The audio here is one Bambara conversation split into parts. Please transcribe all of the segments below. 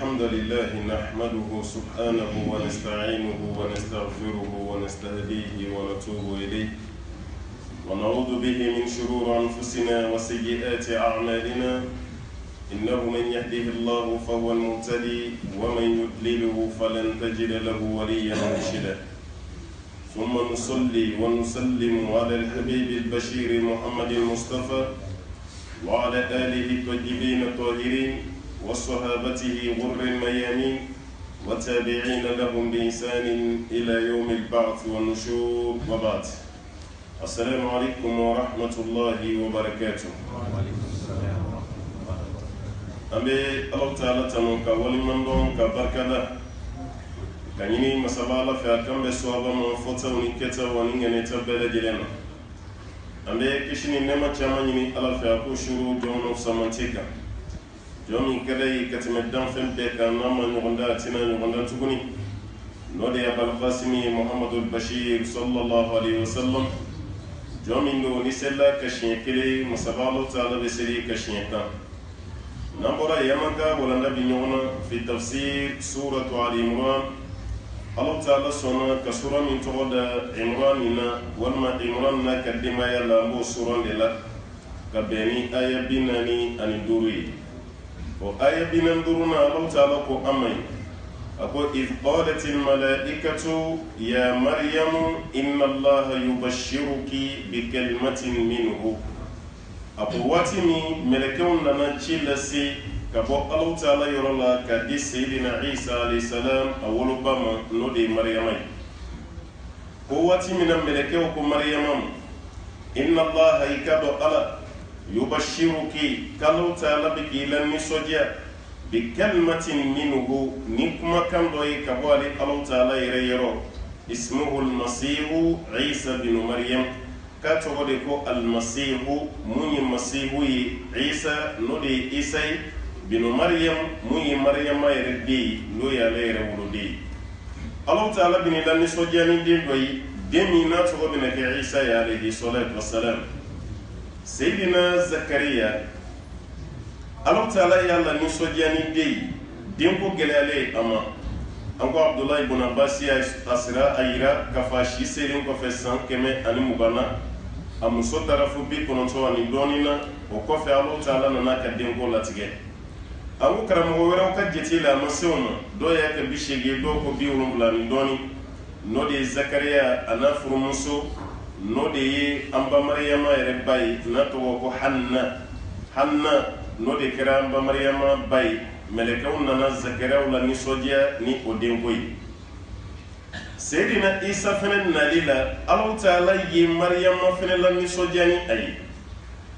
الحمد لله نحمده سبحانه ونستعينه ونستغفره ونستهديه ونتوب إليه ونعوذ به من شرور أنفسنا وسيئات أعمالنا إنه من يهده الله فهو المهتدي ومن يضلله فلن تجد له وليا مرشدا ثم نصلي ونسلم على الحبيب البشير محمد المصطفى وعلى آله الطيبين الطاهرين وصحابته غر الميامين والتابعين لهم بإحسان إلى يوم البعث والنشور وبعد. السلام عليكم ورحمة الله وبركاته. أبي الله تعالى تموك ولمن دون كبركة كنيني مسابالة في أكم بسوابا موفوتا ونكتا ونين يتبال جلنا أبي كشني نما تمانيني الله في أكو شروع جون سمانتيكا جومي كداي كتمدان فم بيكا ناما نغندا تنا نغندا تكوني نودي أبا القاسم محمد البشير صلى الله عليه وسلم جومي نو نسلا كشين كلي مسابالة تعالى بسري كشين كان نبرا يمكا ولا نبي نونا في تفسير سورة آل عمران الله تعالى سونا كسورة من تغد عمراننا والما عمراننا كدما يلا مو سورة للا كبني آية بناني أن دوري وآية بنندرنا الله تعالى كو أمي أقول إذ قالت الملائكة يا مريم إن الله يبشرك بكلمة منه أقول واتمي ملكون لنا تشيلسي كبو الله تعالى يرولا كدي سيدنا عيسى عليه السلام أول بما نودي مريم قوتي من الملكة مريم إن الله يكاد الله يبشرك كالو تعالى بكيلان نسوجيا بكلمة منه نكما كان دوي كبوالي الله تعالى يريرو اسمه المسيح عيسى بن مريم كاتوغوديكو المسيح مني مسيح عيسى نودي عيسى بن مريم مني مريم يردي لو يالير ولدي الله تعالى بن لان نسوجيا ندين دوي دمي ناتوغو بنك عيسى عليه الصلاة والسلام سيدنا زكريا الله تعالى يالا نسوجاني دي دينكو جلالي أما أنكو عبد الله بن عباس أسرا أيرا كفاشي سيرين كفسان كمي أني مغانا أمسو طرفو بي كنتو أني دونينا وكفي الله تعالى ناكا دينكو لاتيجي أنكو كرامو ويراو كجتي لا مسيونا دويا كبيشيجي دوكو بيورم لاني دوني نودي زكريا أنا فرمسو nodi amba maryama yere bay nato ko hanna nodi kira amba maryama bay melekaw nana zakariya la ni sodia ni odengoy sayidina isa fenen nalila allah taala yi maryama fenen la ni sodia ni ay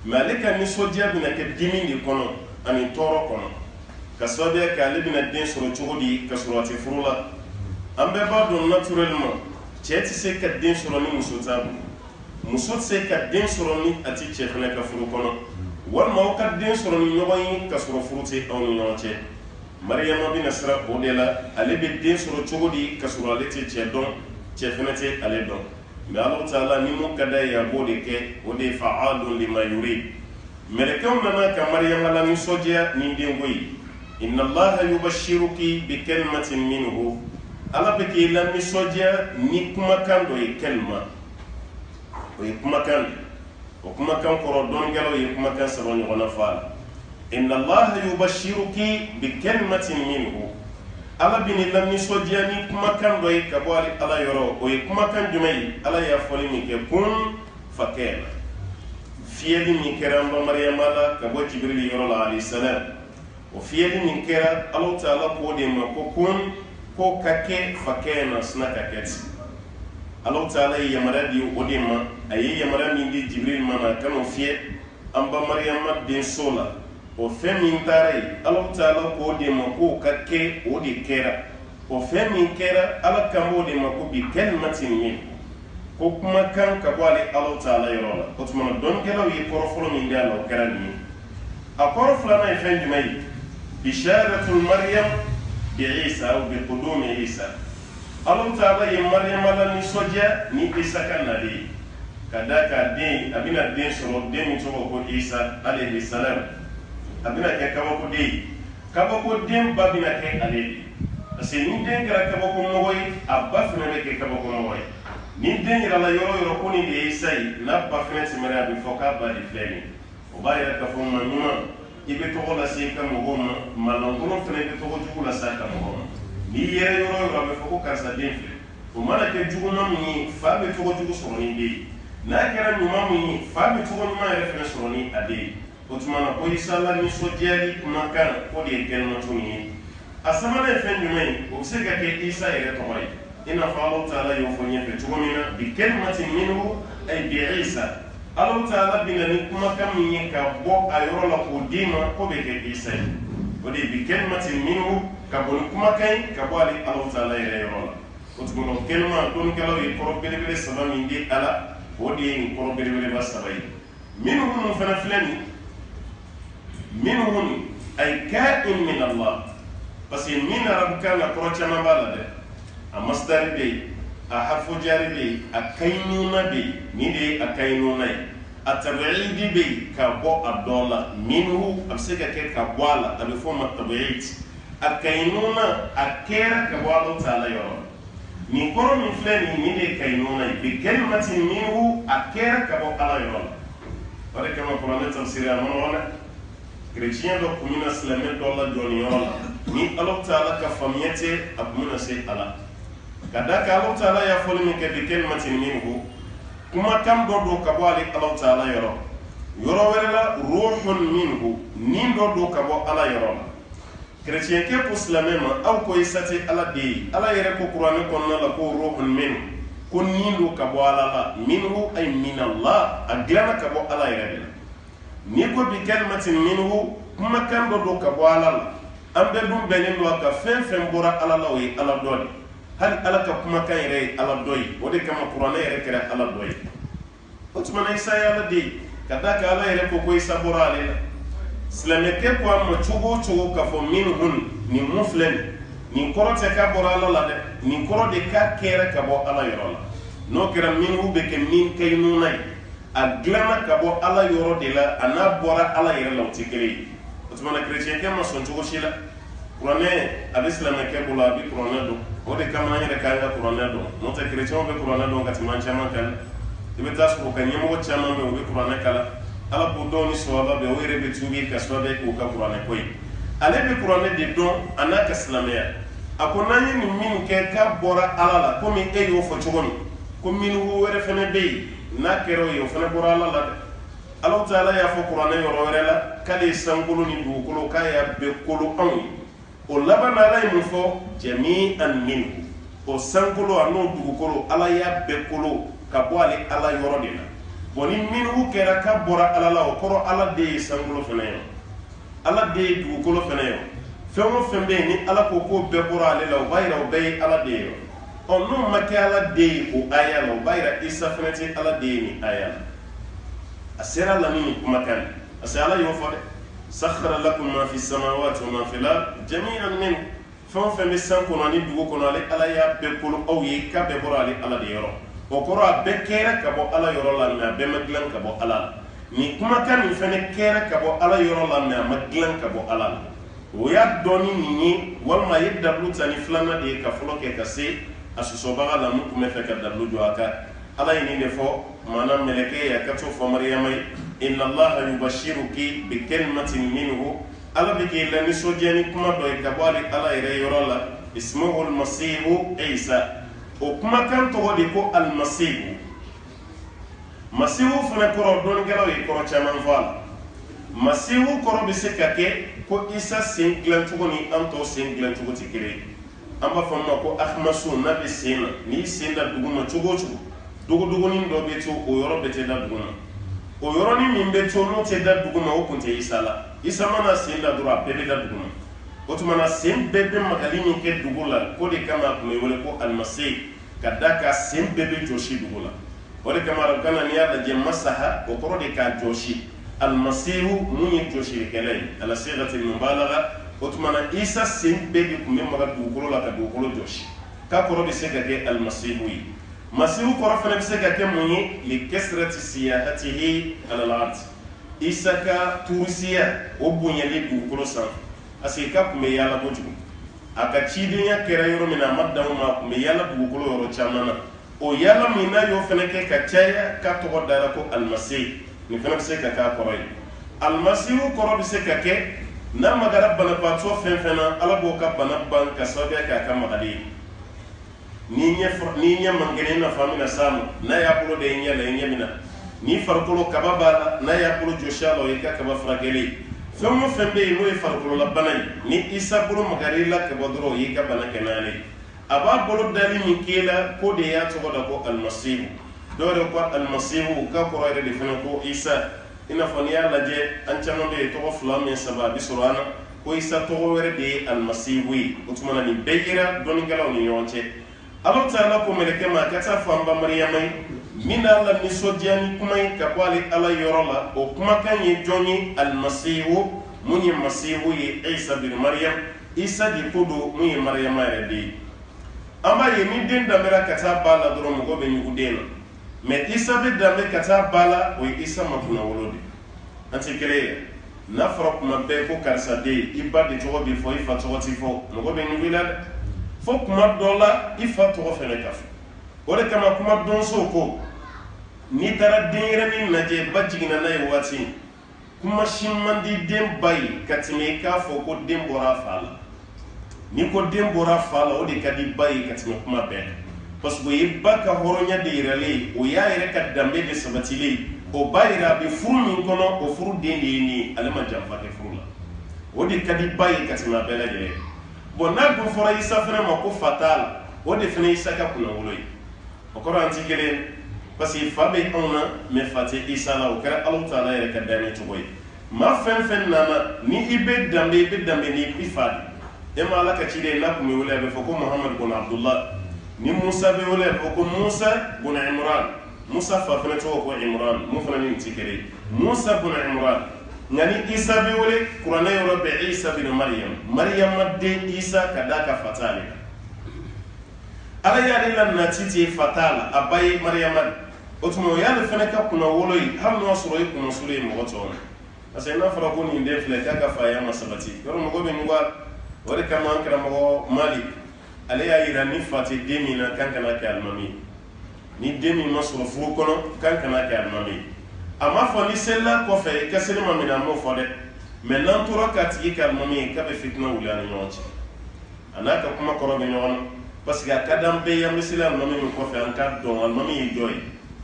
malika ni sodia bina ke dimini kono ani toro kono ka sodia ka lebina den soro chogodi ka surati furula ambe ba don naturellement cheti se ka den soro ni musotabu muso se ka den sɔrɔ ni a ti cɛ fana ka furu kɔnɔ walima aw ka den sɔrɔ ni ɲɔgɔn ye ka sɔrɔ furu tɛ aw ni ɲɔgɔn cɛ mariyama bɛna sira o de la ale bɛ den sɔrɔ cogo di ka sɔrɔ ale tɛ cɛ dɔn cɛ fana tɛ ale dɔn mɛ Alahu taala ni mun ka d'a ye a b'o de kɛ o de ye fa'alun lima yurid mɛlɛkɛw nana ka mariyama la nisɔndiya ni denko ye inna allaha yubashiruki bi kalimatin minhu ala bɛ k'i la nisɔndiya ni kumakan dɔ ye kalima o ye kumakan o kumakan kɔrɔ dɔnkɛlaw ye kumakan saba ɲɔgɔnna fɔ a la inna allaha yubashiruki bi kalimatin minhu ala bɛ ni lanisɔndiya ni kumakan dɔ ye ka bɔ ala yɔrɔ o ye kumakan jumɛn ye ala y'a fɔli min kɛ kun fakɛna fiyɛli min kɛra an ba mariyama la ka bɔ jibirili yɔrɔ la alayhi salam o fiyɛli min kɛra ala taala k'o de ma ko kun ko ka kɛ fakɛna sina ka kɛ ten Allah taala ye yamara di o de ma a ye yamara min di jibril ma na kan'o fiyɛ an ba mariyama den so la o fɛn min taara ye Allah taala k'o de ma k'o ka kɛ o de kɛra o fɛn min kɛra ala kan b'o de ma ko bi kalimatin min ko kumakan ka bɔ ale Allah taala yɔrɔ la o tuma na dɔnkɛlaw ye kɔrɔ fɔlɔ min di a la o kɛra nin ye a kɔrɔ filanan ye fɛn jumɛn ye bisharatul maryam bi isa bi qudumi isa Allah taala ye maryama la nisɔndiya ni isa ka nali ye ka da ka den a bɛna den sɔrɔ den min tɔgɔ ko isa alayhi salam a bɛna kɛ kabakoden ye kabako den ba bina kɛ ale de parce que ni den kɛra kabako mɔgɔ ye a ba fana bɛ kɛ kabako mɔgɔ ye ni den yirala yɔrɔ yɔrɔ ko nin de ye Isa ye n'a ba fana tɛmɛna a bɛ fɔ k'a ba de filɛ nin o b'a yɛrɛ k'a fɔ maa ɲuman i bɛ tɔgɔ lase i ka mɔgɔw ma maalankolon fana bɛ tɔgɔ jugu lase a ka mɔgɔw ma n'i yɛrɛ yɔrɔ yɔrɔ a bɛ fɔ ko karisa den filɛ o mana kɛ juguman min ye fa bɛ tɔgɔ jugu sɔrɔ ni den ye n'a kɛra ɲuman min ye fa bɛ tɔgɔ ɲuman yɛrɛ fana sɔrɔ ni a den ye o tuma na ko Isa la nisɔndiyali kumakan o de ye kɛnɛmatu nin ye a sabanan ye fɛn jumɛn ye o bɛ se ka kɛ Isa yɛrɛ tɔgɔ ye i n'a fɔ Alahu Taala y'o fɔ ɲɛfɛ cogo min na bi kalimatin minhu ay bi Isa Alahu Taala bɛna ni kumakan min ye ka bɔ a yɔrɔ la k'o d'i ma k'o bɛ kɛ Isa ye o de ye bi kalimatin minhu ka bɔ ni kumakan ye ka bɔ ale Alahu Taala yɛrɛ yɔrɔ la o tuma na o kɛnɛma dɔnnikɛlaw ye kɔrɔ belebele saba min di a la o de ye nin kɔrɔ belebeleba saba ye minnu minnu fana filɛ nin minhum ay ka'in min Allah parce que min arabukan na kɔrɔ caman b'a la dɛ a masdari bɛ yen a harfu jari bɛ yen a kaynuna bɛ yen nin de ye a kaynuna ye a tabi'idi bɛ yen ka bɔ a dɔ la minhu a bɛ se ka kɛ ka bɔ a la a bɛ fɔ o ma tabi'id a kaynuna a kɛra ka bɔ Alahu Taala yɔrɔ nin kɔrɔ min filɛ nin de ye kaynuna ye bi kalimatin minhu a kɛra ka bɔ Ala yɔrɔ la o de kama kuranɛ tafsiri a ma nɔgɔn dɛ chrétien dɔ kun bɛna silamɛ dɔ la jɔniyɔrɔ la ni Alahu Taala ka faamuya tɛ a kun bɛna se a la ka da kan Alahu Taala y'a fɔli min kɛ bi kalimatin minhu kumakan dɔ don ka bɔ ale Alahu Taala yɔrɔ wɛrɛ la ruhun minhu nin dɔ don ka bɔ Ala yɔrɔ la chrétien kɛ ko silamɛ ma aw ko Isa tɛ Ala den ye Ala yɛrɛ ko kuranɛ kɔnɔna la ko ruhun minhu ko nin don ka bɔ Ala la minhu ay min Allah a dilanna ka bɔ Ala yɛrɛ de la ni ko bi kalimatin minhu kumakan dɔ don ka bɔ Ala la an bɛɛ dun bɛnnen don a ka fɛn fɛn bɔra Ala la o ye Ala dɔ de hali Ala ka kumakan yɛrɛ ye Ala dɔ ye o de kama kuranɛ yɛrɛ kɛra Ala dɔ ye o tuma na Isa ye Ala den ye ka da kan Ala yɛrɛ ko Isa bɔra ale la silamɛkɛ ko a ma cogo o cogo k'a fɔ minhum nin mun filɛ nin kɔrɔ tɛ k'a bɔra Ala la dɛ nin kɔrɔ de k'a kɛra ka bɔ Ala yɔrɔ la n'o kɛra minhu bɛ kɛ min kaynuna ye a dilanna ka bɔ Ala yɔrɔ de la a n'a bɔra Ala yɛrɛ la o tɛ kelen ye o tuma na chrétienkɛ ma sɔn cogo si la kuranɛ a bɛ silamɛkɛ bolo a bɛ kuranɛ dɔn o de kama an yɛrɛ k'an ka kuranɛ dɔn n'o tɛ chrétienw bɛ kuranɛ dɔn ka tɛmɛ an caman kan i bɛ taa sɔrɔ ka ɲɛmɔgɔ caman bɛ yen o bɛ kuranɛ kalan Ala k'o dɔw ni sɔrɔba bɛ o yɛrɛ bɛ tuubi ka sɔrɔ k'o ka kuranɛ ko ye ale bɛ kuranɛ de dɔn a n'a ka silamɛya a ko n'an ye nin min kɛ k'a bɔra Ala la komi e y'o fɔ cogo min ko minhu wɛrɛ fana bɛ yen n'a kɛra o ye o fana bɔra Ala la dɛ Alahu Taala y'a fɔ kuranɛ yɔrɔ wɛrɛ la k'ale ye sankolo ni dugukolo k'a y'a bɛɛ kolo anw ye o laban Ala ye mun fɔ jami'an minhu o sankolo a n'o dugukolo Ala y'a bɛɛ kolo ka bɔ ale Ala yɔrɔ de la bon ni minhu kɛra k'a bɔra Ala la o kɔrɔ Ala de ye sankolo fana ye Ala de ye dugukolo fana ye fɛn o fɛn bɛ yen ni Ala ko k'o bɛɛ bɔra ale la o b'a yira o bɛɛ ye Ala de ye n'o ma kɛ Ala den ye o aya la o b'a yira Isa fana tɛ Ala den ye nin aya la a sera la ni nin kumakan ye parce que Ala y'o fɔ dɛ sakhara lakum ma fi samawati wa ma fil ard jami'an minhu fɛn o fɛn bɛ san kɔnɔ ani dugu kɔnɔ ale Ala y'a bɛɛ kolo aw ye k'a bɛɛ bɔra ale Ala de yɔrɔ o kɔrɔ a bɛɛ kɛra ka bɔ Ala yɔrɔ la mɛ a bɛɛ ma dilan ka bɔ Ala la nin kumakan nin fana kɛra ka bɔ Ala yɔrɔ la mɛ a ma dilan ka bɔ Ala la o y'a dɔn ni nin ye walima a ye dabilu ta ni filanan de ye ka fɔlɔ kɛ ka se a sɔsɔbaga la mun tun bɛ fɛ ka dabilu jɔ a kan Ala ye nin de fɔ maanaam mɛlɛkɛ ye a ka t'o fɔ Mariyama ye inna Allaha yubashiruki bi kalimatin minhu Ala bɛ k'i lanisɔndiya ni kuma dɔ ye ka bɔ ale Ala yɛrɛ yɔrɔ la ismuhu al-masihu Isa o kumakan tɔgɔ de ko al-masihu masihu fana kɔrɔ dɔnnikɛlaw ye kɔrɔ caman fɔ a la masihu kɔrɔ bɛ se ka kɛ ko Isa sen dilancogo ni an tɔw sen dilancogo tɛ kelen ye an b'a fɔ ma ko ahmasu n'a bɛ sen na n'i sen da dugu ma cogo o cogo dogodogonin dɔ bɛ to o yɔrɔ bɛɛ tɛ da dugu ma o yɔrɔnin min bɛ to n'o tɛ da dugu ma o kun tɛ Isa la Isa mana sen da dɔrɔn a bɛɛ bɛ da dugu ma o tuma na sen bɛɛ bɛ magali min kɛ dugu la ko de kama a tun bɛ wele ko alimasi ka da ka sen bɛɛ bɛ jɔsi dugu la o de kama arabukan n'i y'a lajɛ masaha o kɔrɔ de k'a jɔsi alimasihu mun ye jɔsilikɛla ye ala sigati mubalaga o tuma na Isa sen bɛɛ de tun bɛ maga dugukolo la ka dugukolo jɔsi k'a kɔrɔ bɛ se ka kɛ alimasihu ye masihu kɔrɔ fana bɛ se ka kɛ mun ye likɛsirati siyahatihi ala al-ard Isa ka turusiya o bonyali dugukolo sanfɛ asika kume yala bojugu aka cidenya kera yoro mina maddamu ma kume yala dugukolo yoro camana o yala mina yo fene ke ka caya ka togo dara ko almasih ni fene se ka ka koroy almasih koro bi se ka ke na magara bana patso fen fena ala bo ka bana ban ka sabe ka ka magadi ni nya mangene na famina samu na ya bulo de nya la nya mina ni farkolo kababa na ya bulo joshalo e ka kaba frageli femu fembe no e farkolo la banay ni isa bulo magari la ka bodro yi ka bana kenale aba bulo dali min kila ko de ya to da ko almasih dore ko almasih ka ko re de fena ko isa ina fani ya laje an chama be to flam min sababi surana ko isa to wore de almasih wi utmana ni beyira don galaw ni yonche Allah ta'ala ko meleke ma kata famba maryamai mina la nisodiani kuma ka kwali ala yorola o kuma kan ye joni almasihu muni masihu ye Isa bin Maryam Isa di kodo muni Maryam redi amba ye mi den da mera kata bala doro mo go be nyugo dena me Isa be da me kata bala o Isa makuna wolode anti kele na fara kuma be ko karsa de iba de to bi fo ifa to fo mo go be nyugo la fo kuma dola ifa to fere kaf wala kama kuma don so ko ni tara dengira ni naje bajigina nay wati kuma shimmandi dem bayi katime ka fo ko dem bora fala ni ko dem bora fala o de kadi bayi katime kuma be parce que yibba ka horonya de irale o ya ire ka dambe de sabatile o bayira be furu min kono o furu de ni alama jamfa ke furu la o de kadi bayi katime be la de bon na go fora Isa fana ma ko fatal o de fana Isa ka kuna woloy o ko ranti gele parce que fabe ona me fate Isa la o kara Allah taala yere ka dani to boy ma fen nana ni ibe dambe ni ifadi e ma la ka cide na ko mi wala be foko Muhammad bin Abdullah ni Musa be wala foko Musa bin Imran Musa fa fana to ko Imran mu fana ni tikere Musa bin Imran ngani Isa be wole Qur'an yoro be Isa bin Maryam madde Isa kadaka fatale ala ya ila natiti fatala abai Maryam otumo ya le fene ka kuna woloi ham no soro yi kuna suru mo goto asa ina fara ko ni ndem fle ka fa ya masabati yoro mo go be ngwa wore kama ankara mo Malik ala ya ira ni fati demi na kankana ka almami ni demi masoro fu kono kankana ka almami ama fo ni sella ko fe ka sele ma mina mo fo de maintenant tora ka tigi ka almami ka be fitna wula ni nyonche anaka kuma koro be nyon parce que kadam be ya misila almami ko fe an ka don almami joy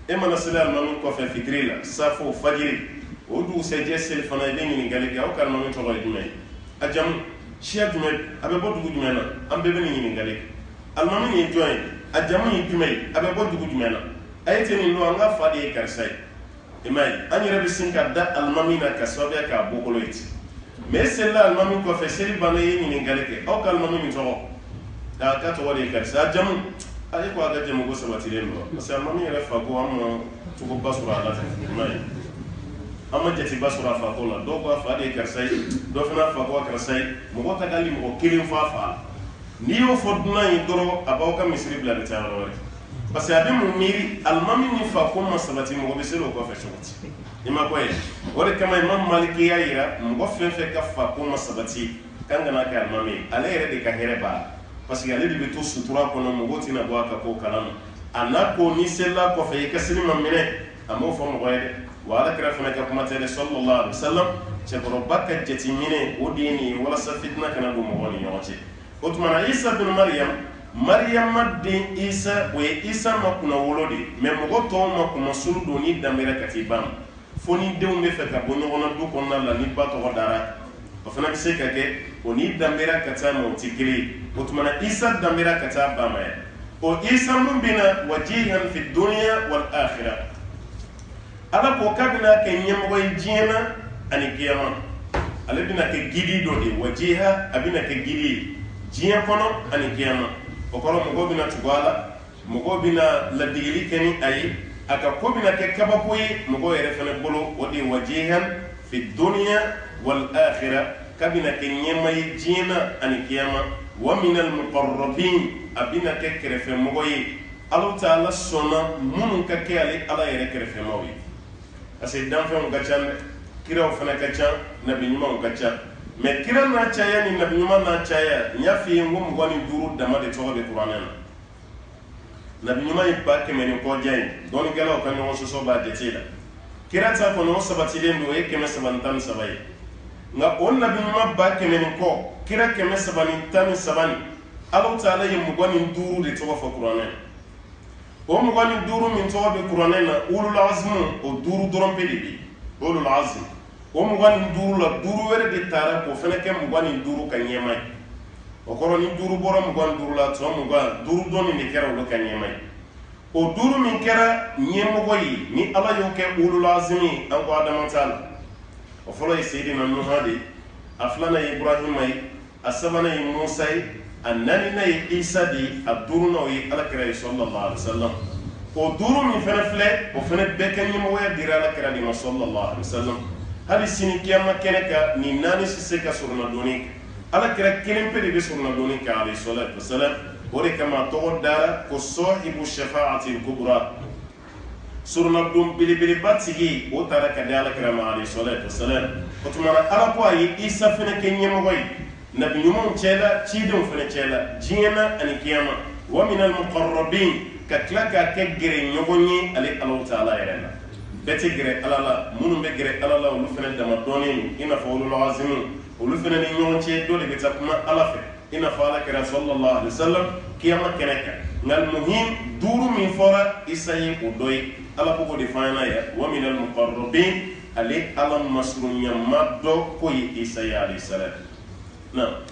e mana sila almami ko fe fitri la safo fajiri o du se jessel fana be ni ngale ga o ka almami to roy dumay ajam shia dumay abe bo dugu dumena am be ni ngale almami ni joy ajam ni dumay abe bo dugu dumena ayete ni no anga fadi karsay imay anyira bisinka da almami na kasobe ka bokoloiti mais celle-là almami ko fe seri banayi ni ngale ke o ka almami mi to da ka to wari karsa ajam ay ko aga jemu go sabati le no parce que almami re fa ko am to ko basura la imay amma jati basura fa ko la do ko fa de karsay do fina fa ko karsay mo ko tagali mo kilim fa ni yo fodna yi doro abaw ka misri bla de tawro parce que abi mu miri almami ni fa ko masabati mo be selo ko fa shoti ima ko e wore kama imam maliki ya ira mo fe ka fa ko masabati kanga na ka almami ale ere de ka hereba parce que ale de to sutura ko no mo goti na bo aka ko kalam anako ni sella ko fe ka silima mine amo fo mo wede wala kra fa ka kuma tele sallallahu alaihi wasallam che boro bakka jeti mine odini wala sa fitna kana do mo woni yoche otmana Isa bin Maryam madde Isa we Isa makuna wolode me mogo to makuma suru do ni damere katibam foni de umbe fe ka bono wona du konna la ni bato dara o fana se ka ke oni damere katama o tikiri otmana Isa damere kataba ma o Isa mun bina wajihan fi dunya wal akhirah ala ko kabina ke nyemgo jina ani kiyama ala bina ke gidi do de wajiha abina ke gidi jiya kono ani kiyama o kono mo gobina tugala mo gobina la digili keni ay aka ko bina ke kabakoyi mo go yere fene bolo wodi wajihan fi dunya wal akhirah kabina ke nyemay jina ani kiyama wa min al muqarrabin abina ke krefe mo goyi Allah ta'ala sona mun ka ke ali ala yere krefe mo wi ase dan fe mo gachan kiraw fene kacha nabi nyuma mo gacha mais kira na caya ni nabi ɲuman na caya n y'a f'i ye n ko 25 dama de tɔgɔ bɛ kuranɛ na nabi ɲuman ye 100 ni kɔdiya ye dɔɔnikɛlaw ka ɲɔgɔn sɔsɔ b'a jate la kira ta fɔ ɲɔgɔn sabatilen don o ye 313 ye nka o nabi ɲuman 100 ni kɔ kira 313 ni Allahu Ta'ala ye 25 de tɔgɔ fɔ kuranɛ o 25 min tɔgɔ bɛ kuranɛ na ulul azm o 5 dɔrɔn pe de bi ulul azm o 25 la 5 wɛrɛ de taara k'o fana kɛ 25 ka ɲɛma ye o kɔrɔ ni 5 bɔra 25 la tɔ 5 dɔɔni de kɛra olu ka ɲɛma ye o 5 min kɛra ɲɛmɔgɔ ye ni Ala y'o kɛ ulul azm ye an ko Adama t'a la o fɔlɔ ye Seydina Nuha de a filanan ye Ibrahima ye a sabanan ye Musa ye a naaninan ye Isa de a duurunan o ye Alakira ye sallallahu alaihi wasallam o 5 min fana filɛ o fana bɛɛ ka ɲɛmɔgɔya dira Alakira de ma sallallahu alaihi wasallam hali sini kiyama kɛnɛ kan ni 4 si se ka surunadonni Alakira kelen pe de bɛ surunadonni kɛ alayhi salatu wasalam o de kama a tɔgɔ dara ko sahibu shafa'atil kubra surunadon belebeleba tigi o taara ka di Alakira ma alayhi salatu wasalam o tuma na Ala ko a ye Isa fana kɛ ɲɛmɔgɔ ye nabi ɲumanw cɛla cidenw fana cɛla diɲɛ na ani kiyama wa minal muqarrabin ka tila k'a kɛ gɛrɛ ɲɔgɔn ye ale Allahu Ta'ala yɛrɛ la bɛɛ tɛ gɛrɛ Ala la minnu bɛ gɛrɛ Ala la olu fana dama dɔɔnin i n'a fɔ ulul azmi olu fana ni ɲɔgɔn cɛ dɔ de bɛ taa kuma Ala fɛ i n'a fɔ Alakira sallallahu alaihi wasallam kiyama kɛnɛ kan nka muhim 5 min fɔra Isa ye o dɔ ye Ala ko de fɔ an ɲɛna yan wa minal muqarrabin ale Ala masurunyama dɔ ko ye Isa ye alayhi salam.